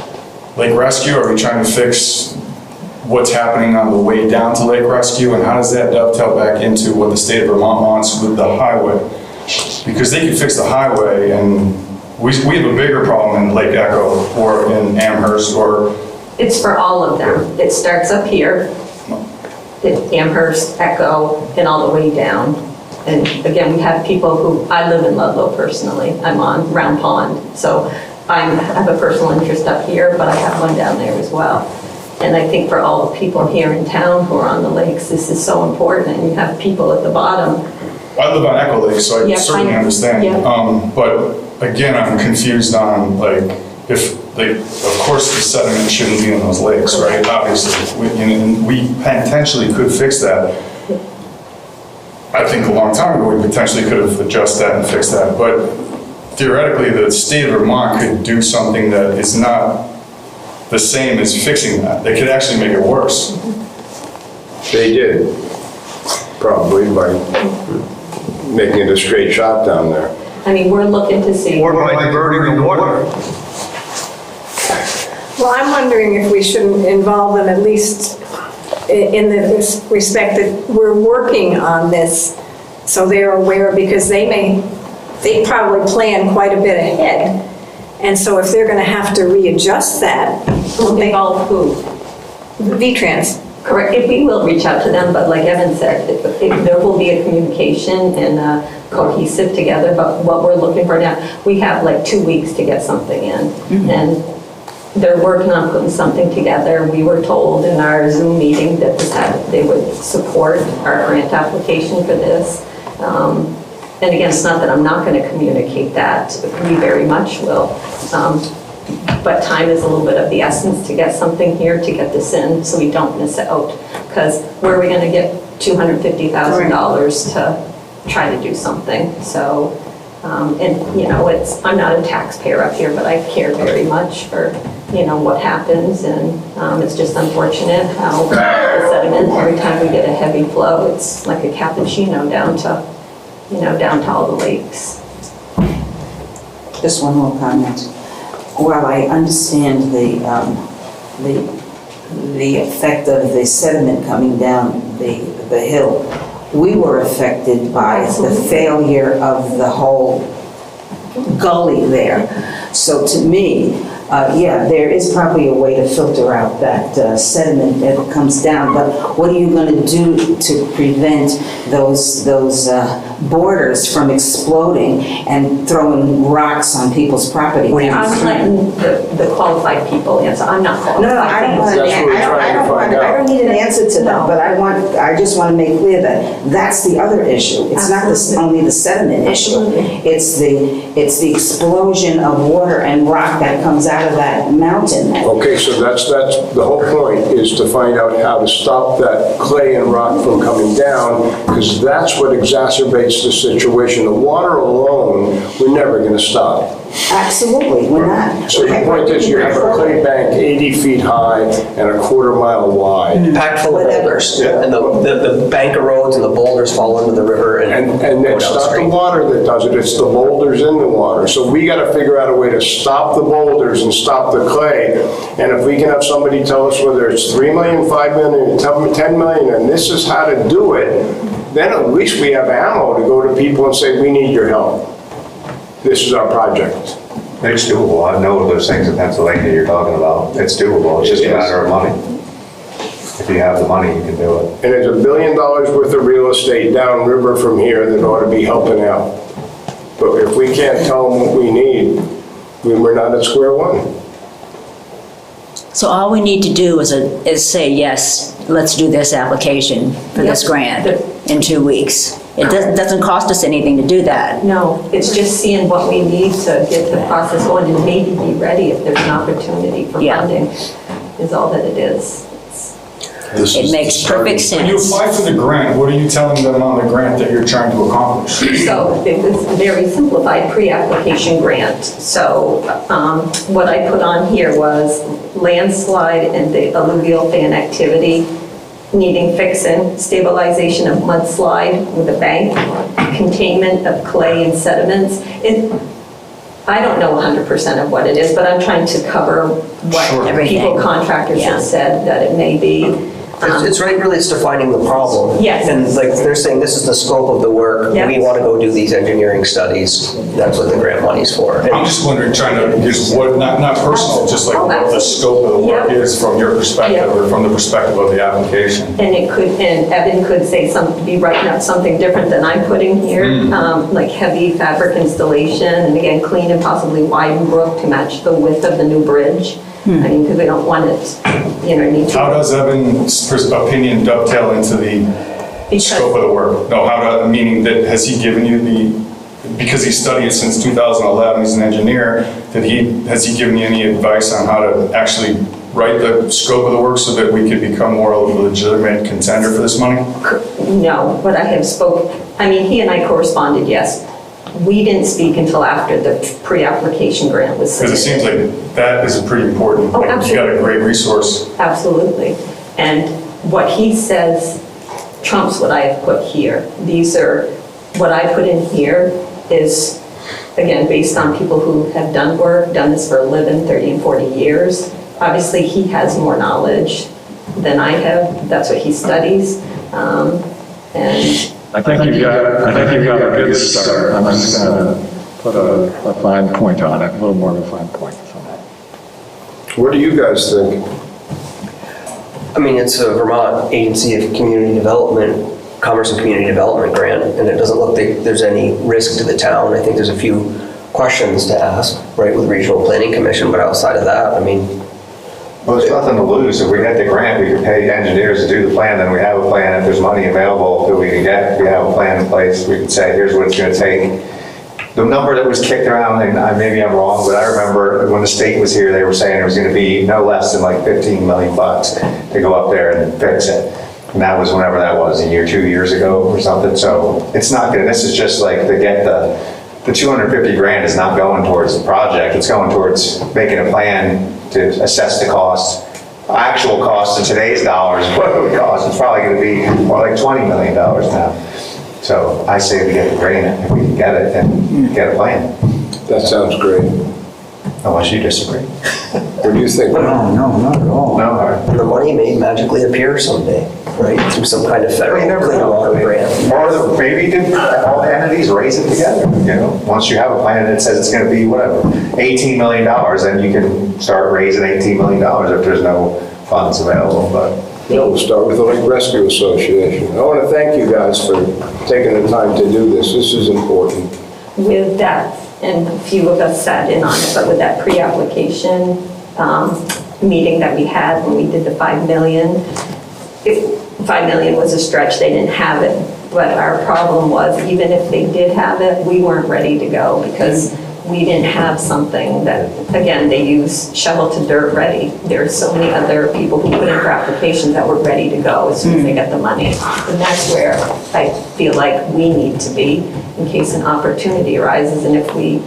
Lake Rescue? Or are we trying to fix what's happening on the way down to Lake Rescue? And how does that dovetail back into what the state of Vermont wants with the highway? Because they could fix the highway, and we have a bigger problem in Lake Echo or in Amherst or... It's for all of them. It starts up here, Amherst, Echo, and all the way down. And again, we have people who, I live in Ludlow personally. I'm on Round Pond. So I have a personal interest up here, but I have one down there as well. And I think for all the people here in town who are on the lakes, this is so important. And you have people at the bottom. I live on Echo Lake, so I certainly understand. Yeah. But again, I'm confused on of course the sediment shouldn't be in those lakes, right? Obviously, we potentially could fix that. I think a long time ago, we potentially could have adjusted that and fixed that. But theoretically, the state of Vermont could do something that is not the same as fixing that. They could actually make it worse. They did, probably by making it a straight shot down there. I mean, we're looking to see. Or by diverting the water. Well, I'm wondering if we shouldn't involve them at least in the respect that we're working on this, so they're aware, because they probably plan quite a bit ahead. And so if they're gonna have to readjust that. Involve who? V-Trans. Correct, we will reach out to them, but like Evan said, there will be a communication and cohesive together, but what we're looking for now, we have like 2 weeks to get something in. And they're working on putting something together. We were told in our Zoom meeting that they would support our grant application for this. And again, it's not that I'm not going to communicate that. We very much will. But time is a little bit of the essence to get something here, to get this in, so we don't miss out. Because where are we going to get $250,000 to try to do something? So, and you know, I'm not a taxpayer up here, but I care very much for, you know, what happens. And it's just unfortunate how the sediment, every time we get a heavy flow, it's like a cappuccino down to, you know, down to all the lakes. Just one more comment. While I understand the effect of the sediment coming down the hill, we were affected by the failure of the whole gully there. So to me, yeah, there is probably a way to filter out that sediment that comes down, but what are you going to do to prevent those borders from exploding and throwing rocks on people's property? I'm letting the qualified people answer. I'm not qualified. No, I don't want I don't need an answer to that, but I just want to make clear that that's the other issue. It's not only the sediment issue. It's the explosion of water and rock that comes out of that mountain. Okay, so that's the whole point, is to find out how to stop that clay and rock from coming down, because that's what exacerbates the situation. The water alone, we're never going to stop. Absolutely, we're not. So the point is, you have a clay bank 80 feet high and a quarter mile wide. Packed full of boulders. And the bank erodes and the boulders fall into the river and And it's not the water that does it, it's the boulders in the water. So we got to figure out a way to stop the boulders and stop the clay. And if we can have somebody tell us whether it's 3 million, 5 million, 10 million, and this is how to do it, then at least we have ammo to go to people and say, we need your help. This is our project. It's doable. I know those things in Pennsylvania you're talking about. It's doable. It's just a matter of money. If you have the money, you can do it. And there's $1 billion worth of real estate downriver from here that ought to be helping out. But if we can't tell them what we need, we're not at square one. So all we need to do is say, yes, let's do this application for this grant in 2 weeks. It doesn't cost us anything to do that. No, it's just seeing what we need to get the process going and maybe be ready if there's an opportunity for funding, is all that it is. It makes perfect sense. When you apply for the grant, what are you telling them on the grant that you're trying to accomplish? So it was a very simplified pre-application grant. So what I put on here was landslide and the alluvial fan activity needing fixing, stabilization of mudslide with a bank, containment of clay and sediments. I don't know 100% of what it is, but I'm trying to cover what people, contractors have said that it may be. It's right, really, it's defining the problem. Yes. And like they're saying, this is the scope of the work. Yes. We want to go do these engineering studies. That's what the grant money's for. I'm just wondering, trying to get what, not personal, just like what the scope of the work is from your perspective or from the perspective of the application. And Evan could say be writing up something different than I'm putting here, like heavy fabric installation, and again, clean and possibly widen brook to match the width of the new bridge. I mean, because we don't want it, How does Evan's opinion dovetail into the scope of the work? No, meaning that, has he given you because he studied it since 2011, he's an engineer, has he given you any advice on how to actually write the scope of the work so that we could become more of a legitimate contender for this money? No, but I have he and I corresponded, yes. We didn't speak until after the pre-application grant was submitted. Because it seems like that is pretty important. Oh, absolutely. You got a great resource. Absolutely. And what he says trumps what I have put here. What I put in here is, again, based on people who have done this for a living, 30 and 40 years. Obviously, he has more knowledge than I have. That's what he studies. I think you've got a good start. I'm just going to put a fine point on it, a little more of a fine point. What do you guys think? I mean, it's a Vermont Agency of Community Development, Commerce and Community Development grant, and it doesn't look like there's any risk to the town. I think there's a few questions to ask, right, with Regional Planning Commission, but outside of that, I mean, well, there's nothing to lose. If we get the grant, we can pay engineers to do the plan, then we have a plan. If there's money available that we can get, we have a plan in place. We can say, here's what it's going to take. The number that was kicked around, and maybe I'm wrong, but I remember when the state was here, they were saying it was going to be no less than like $15 million to go up there and fix it. And that was whenever that was, a year, 2 years ago or something. So it's not good. This is just like to get the 250 grand is not going towards the project. It's going towards making a plan to assess the cost. Actual cost in today's dollars, what it would cost, it's probably going to be more like $20 million now. So I say we get the grant if we can get it and get a plan. That sounds great. Unless you disagree. What do you think? No, not at all. No, and the money may magically appear someday, right, through some kind of federal clean water grant. lays it together, Once you have a plan that says it's gonna be, whatever, $18 million, then you can start raising $18 million if there's no funds available, but. We'll start with the Lake Rescue Association. I want to thank you guys for taking the time to do this. This is important. With that, and a few of us sat in on it, but with that pre-application meeting that we had when we did the 5 million, if 5 million was a stretch, they didn't have it. But our problem was, even if they did have it, we weren't ready to go because we didn't have something that, again, they use shovel to dirt ready. There's so many other people who put in for applications that were ready to go as soon as they got the money. And that's where I feel like we need to be in case an opportunity arises, and if we,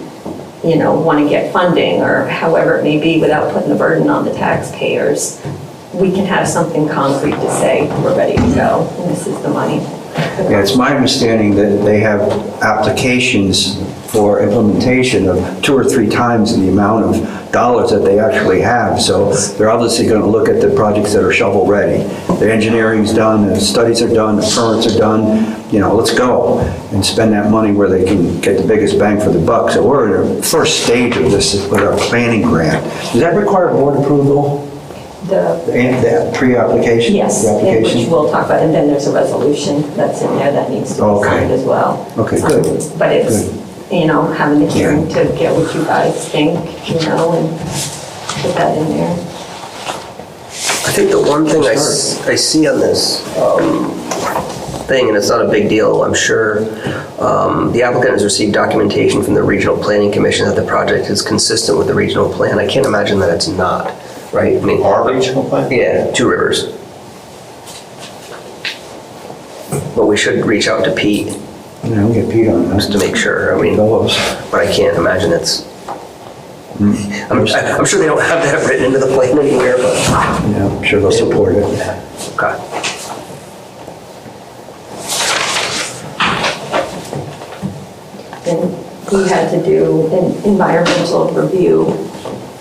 want to get funding or however it may be without putting the burden on the taxpayers, we can have something concrete to say, we're ready to go, and this is the money. Yeah, it's my understanding that they have applications for implementation of 2 or 3 times the amount of dollars that they actually have. So they're obviously going to look at the projects that are shovel-ready. The engineering's done, the studies are done, the permits are done. Let's go and spend that money where they can get the biggest bang for the buck. So we're in the first stage of this with our planning grant. Does that require board approval? The pre-application? Yes, the application? which we'll talk about, and then there's a resolution that's in there that needs to be signed as well. Okay, good. But it's, Good. Having the hearing to get what you guys think, and put that in there. I think the one thing I see on this thing, and it's not a big deal, I'm sure, the applicant has received documentation from the Regional Planning Commission that the project is consistent with the regional plan. I can't imagine that it's not, right? I mean, Our regional plan? Yeah, 2 Rivers. But we should reach out to Pete We'll get Pete on just this. to make sure. But I can't imagine it's. I'm sure they don't have that written into the plan anywhere, but. Yeah, I'm sure they'll support it. Okay. And we had to do an environmental review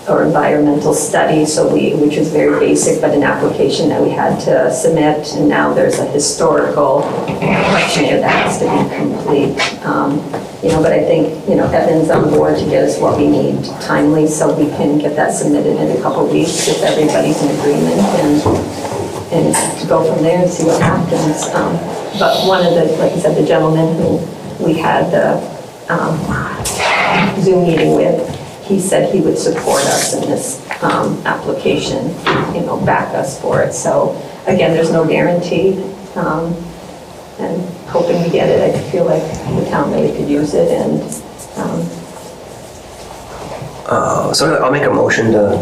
or environmental study, which was very basic, but an application that we had to submit, and now there's a historical questionnaire that has to be complete. But I think, Evan's on board to get us what we need timely, so we can get that submitted in a couple weeks if everybody's in agreement, and to go from there and see what happens. But one of the, like I said, the gentleman who we had the Zoom meeting with, he said he would support us in this application, back us for it. So again, there's no guarantee, and hoping to get it. I feel like the town really could use it, and So I'll make a motion to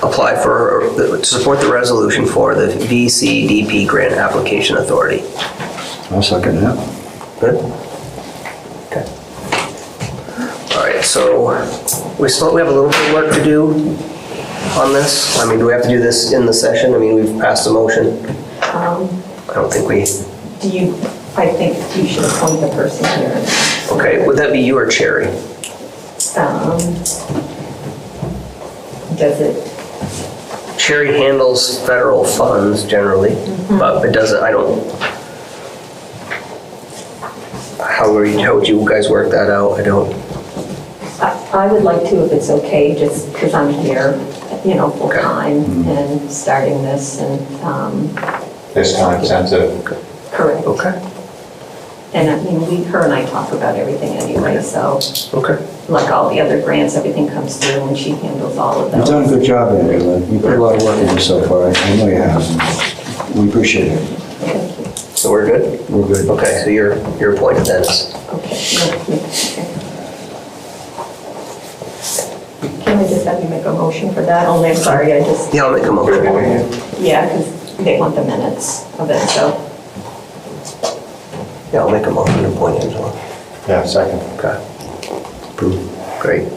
apply to support the resolution for the VCDP Grant Application Authority. I'll second that. Good? Okay. All right, so we have a little bit of work to do on this. I mean, do we have to do this in the session? I mean, we've passed a motion. I don't think we... I think you should appoint the person here. Okay, would that be you or Cherry? Does it? Cherry handles federal funds generally, but it doesn't, how would you guys work that out? I would like to, if it's okay, just because I'm here, full time and starting this, and This time sensitive. correct. Okay. And I mean, her and I talk about everything anyway, so Okay. like all the other grants, everything comes through and she handles all of You've done a those. good job, Angela. You put a lot of work into this so far. I know you have. We appreciate it. Thank you. So we're good? We're good. Okay, so you're appointed then. Okay. Can I just have you make a motion for that? Only, I'm sorry, Yeah, I'll make a motion. yeah, because they want the minutes of it, so. Yeah, I'll make a motion to appoint Angela. Yeah, second. Okay. Approved. Great.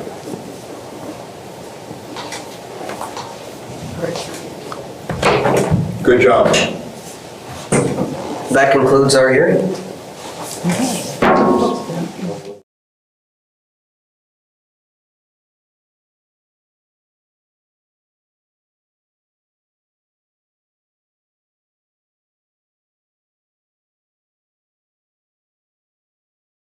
Good job. That concludes our hearing.